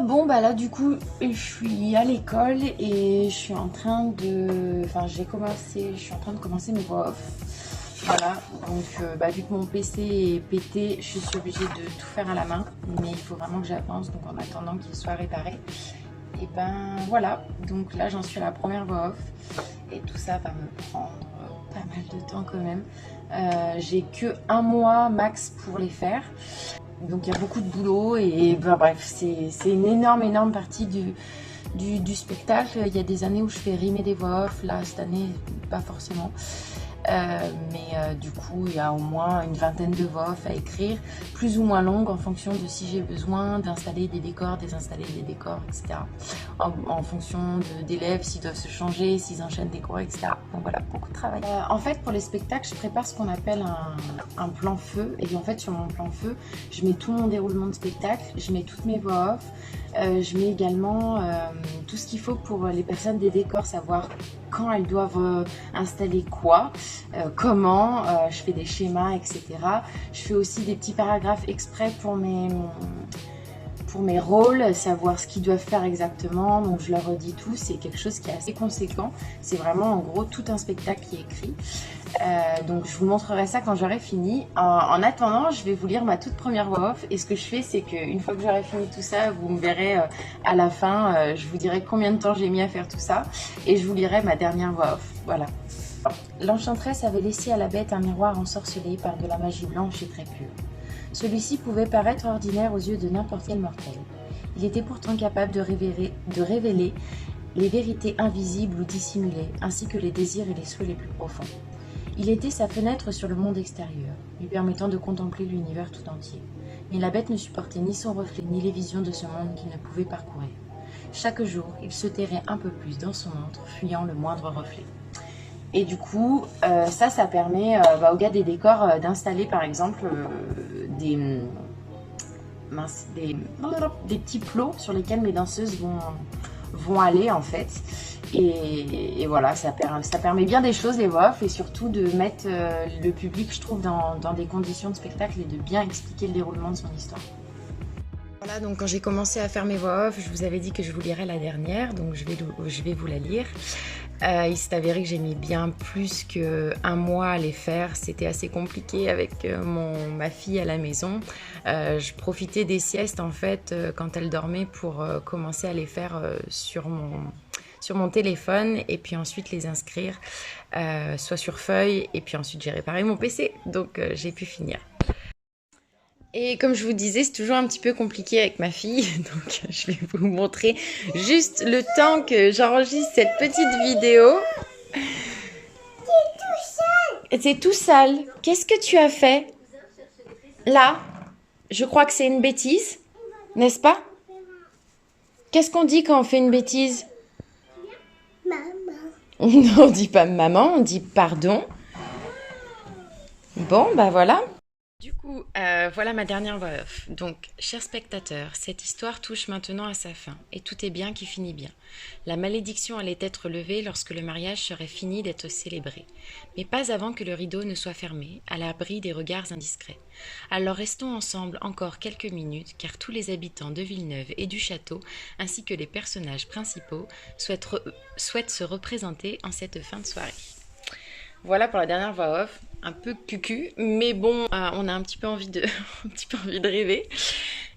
Bon bah là du coup je suis à l'école et je suis en train de... Enfin je suis en train de commencer mes voix off. Voilà, donc vu que mon PC est pété, je suis obligée de tout faire à la main. Mais il faut vraiment que j'avance, donc en attendant qu'il soit réparé. Et ben voilà, donc là j'en suis à la première voix off. Et tout ça va me prendre pas mal de temps quand même. J'ai que un mois max pour les faire. Donc il y a beaucoup de boulot et ben, bref, c'est une énorme partie du spectacle. Il y a des années où je fais rimer des voix off, là cette année pas forcément. Du coup il y a au moins une vingtaine de voix off à écrire, plus ou moins longues en fonction de si j'ai besoin d'installer des décors, désinstaller des décors, etc. En fonction d'élèves, s'ils doivent se changer, s'ils enchaînent des cours, etc. Donc voilà, beaucoup de travail. En fait pour les spectacles, je prépare ce qu'on appelle un plan feu. Et en fait sur mon plan feu, je mets tout mon déroulement de spectacle, je mets toutes mes voix off, je mets également tout ce qu'il faut pour les personnes des décors, savoir quand elles doivent installer quoi, comment, je fais des schémas, etc. Je fais aussi des petits paragraphes exprès pour mes rôles, savoir ce qu'ils doivent faire exactement, donc je leur redis tout, c'est quelque chose qui est assez conséquent, c'est vraiment en gros tout un spectacle qui est écrit. Donc je vous montrerai ça quand j'aurai fini. En attendant, je vais vous lire ma toute première voix off et ce que je fais c'est qu'une fois que j'aurai fini tout ça, vous me verrez à la fin, je vous dirai combien de temps j'ai mis à faire tout ça et je vous lirai ma dernière voix off, voilà. L'enchanteresse avait laissé à la bête un miroir ensorcelé par de la magie blanche et très pure. Celui-ci pouvait paraître ordinaire aux yeux de n'importe quel mortel. Il était pourtant capable de révéler les vérités invisibles ou dissimulées, ainsi que les désirs et les souhaits les plus profonds. Il était sa fenêtre sur le monde extérieur, lui permettant de contempler l'univers tout entier. Mais la bête ne supportait ni son reflet, ni les visions de ce monde qu'il ne pouvait parcourir. Chaque jour, il se terrait un peu plus dans son antre, fuyant le moindre reflet. Et du coup, ça permet au gars des décors d'installer par exemple des petits plots sur lesquels mes danseuses vont aller en fait. Et voilà, ça permet bien des choses les voix off et surtout de mettre le public, je trouve, dans des conditions de spectacle et de bien expliquer le déroulement de son histoire. Voilà, donc quand j'ai commencé à faire mes voix off, je vous avais dit que je vous lirais la dernière, donc je vais vous la lire. Il s'est avéré que j'ai mis bien plus qu'un mois à les faire. C'était assez compliqué avec ma fille à la maison. Je profitais des siestes en fait quand elle dormait pour commencer à les faire sur mon téléphone et puis ensuite les inscrire soit sur feuille et puis ensuite j'ai réparé mon PC donc j'ai pu finir. Et comme je vous disais, c'est toujours un petit peu compliqué avec ma fille, donc je vais vous montrer juste le temps que j'enregistre cette petite vidéo. C'est tout sale. Qu'est-ce que tu as fait? Là, je crois que c'est une bêtise, n'est-ce pas? Qu'est-ce qu'on dit quand on fait une bêtise? Maman. Non, on dit pas maman, on dit pardon. Bon, bah voilà. Du coup, voilà ma dernière voix off. Donc, chers spectateurs, cette histoire touche maintenant à sa fin, et tout est bien qui finit bien. La malédiction allait être levée lorsque le mariage serait fini d'être célébré, mais pas avant que le rideau ne soit fermé, à l'abri des regards indiscrets. Alors restons ensemble encore quelques minutes, car tous les habitants de Villeneuve et du château, ainsi que les personnages principaux, souhaitent se représenter en cette fin de soirée. Voilà pour la dernière voix off, un peu cucu, mais bon, on a un petit peu envie de rêver.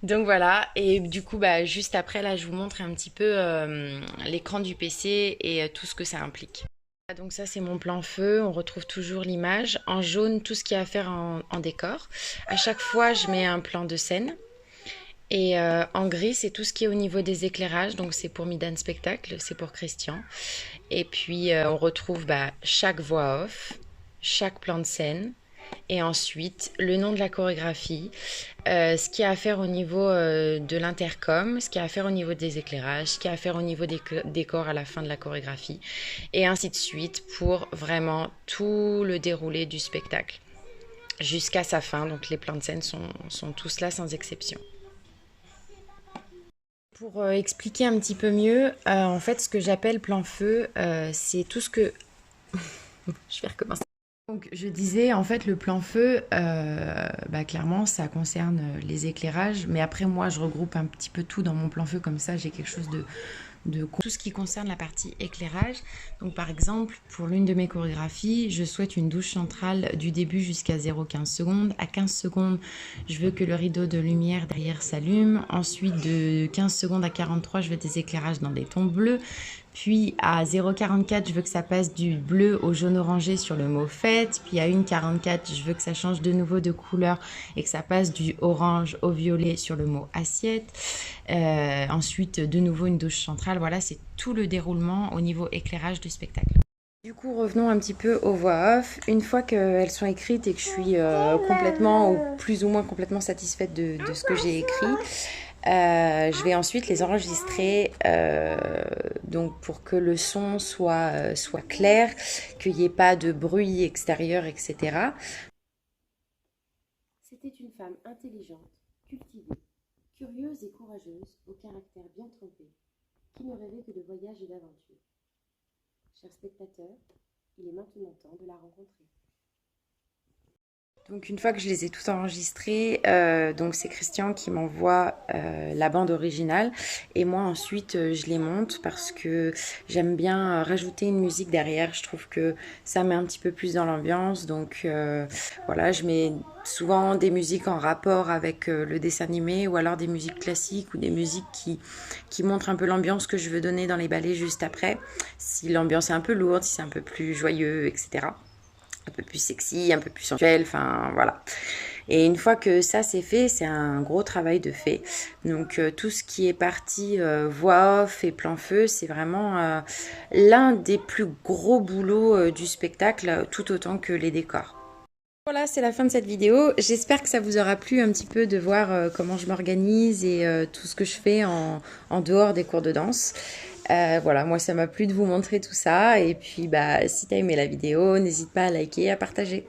Donc voilà, et du coup, juste après, là, je vous montre un petit peu l'écran du PC et tout ce que ça implique. Donc ça, c'est mon plan feu, on retrouve toujours l'image. En jaune, tout ce qu'il y a à faire en décor. À chaque fois, je mets un plan de scène. Et en gris, c'est tout ce qui est au niveau des éclairages, donc c'est pour Midan Spectacle, c'est pour Christian. Et puis on retrouve chaque voix off, chaque plan de scène, et ensuite le nom de la chorégraphie, ce qu'il y a à faire au niveau de l'intercom, ce qu'il y a à faire au niveau des éclairages, ce qu'il y a à faire au niveau des décors à la fin de la chorégraphie, et ainsi de suite pour vraiment tout le déroulé du spectacle jusqu'à sa fin. Donc les plans de scène sont tous là sans exception. Pour expliquer un petit peu mieux, en fait, ce que j'appelle plan feu, c'est tout ce que... Je vais recommencer. Donc, Je disais, en fait, le plan feu, clairement, ça concerne les éclairages. Mais après, moi, je regroupe un petit peu tout dans mon plan feu. Comme ça, j'ai quelque chose de tout ce qui concerne la partie éclairage. Donc, par exemple, pour l'une de mes chorégraphies, je souhaite une douche centrale du début jusqu'à 0,15 secondes. À 15 secondes, je veux que le rideau de lumière derrière s'allume. Ensuite, de 15 secondes à 43, je veux des éclairages dans des tons bleus. Puis à 0,44, je veux que ça passe du bleu au jaune orangé sur le mot fête. Puis à 1,44, je veux que ça change de nouveau de couleur et que ça passe du orange au violet sur le mot assiette. Ensuite, de nouveau une douche centrale. Voilà, c'est tout le déroulement au niveau éclairage du spectacle. Du coup, revenons un petit peu aux voix off. Une fois qu'elles sont écrites et que je suis complètement ou plus ou moins complètement satisfaite de ce que j'ai écrit, je vais ensuite les enregistrer donc pour que le son soit clair, qu'il n'y ait pas de bruit extérieur, etc. C'était une femme intelligente, cultivée, curieuse et courageuse, au caractère bien trempé, qui ne rêvait que de voyage et d'aventure. Chers spectateurs, il est maintenant temps de la rencontrer. Donc une fois que je les ai toutes enregistrées, donc c'est Christian qui m'envoie la bande originale et moi ensuite je les monte parce que j'aime bien rajouter une musique derrière. Je trouve que ça met un petit peu plus dans l'ambiance. Donc voilà, je mets souvent des musiques en rapport avec le dessin animé ou alors des musiques classiques ou des musiques qui montrent un peu l'ambiance que je veux donner dans les ballets juste après. Si l'ambiance est un peu lourde, si c'est un peu plus joyeux, etc. Un peu plus sexy, un peu plus sensuel, enfin voilà. Et une fois que ça c'est fait, c'est un gros travail de fait. Donc tout ce qui est partie voix off et plan feu, c'est vraiment l'un des plus gros boulots du spectacle, tout autant que les décors. Voilà, c'est la fin de cette vidéo. J'espère que ça vous aura plu un petit peu de voir comment je m'organise et tout ce que je fais en dehors des cours de danse. Voilà, moi ça m'a plu de vous montrer tout ça. Et puis si t'as aimé la vidéo, n'hésite pas à liker et à partager.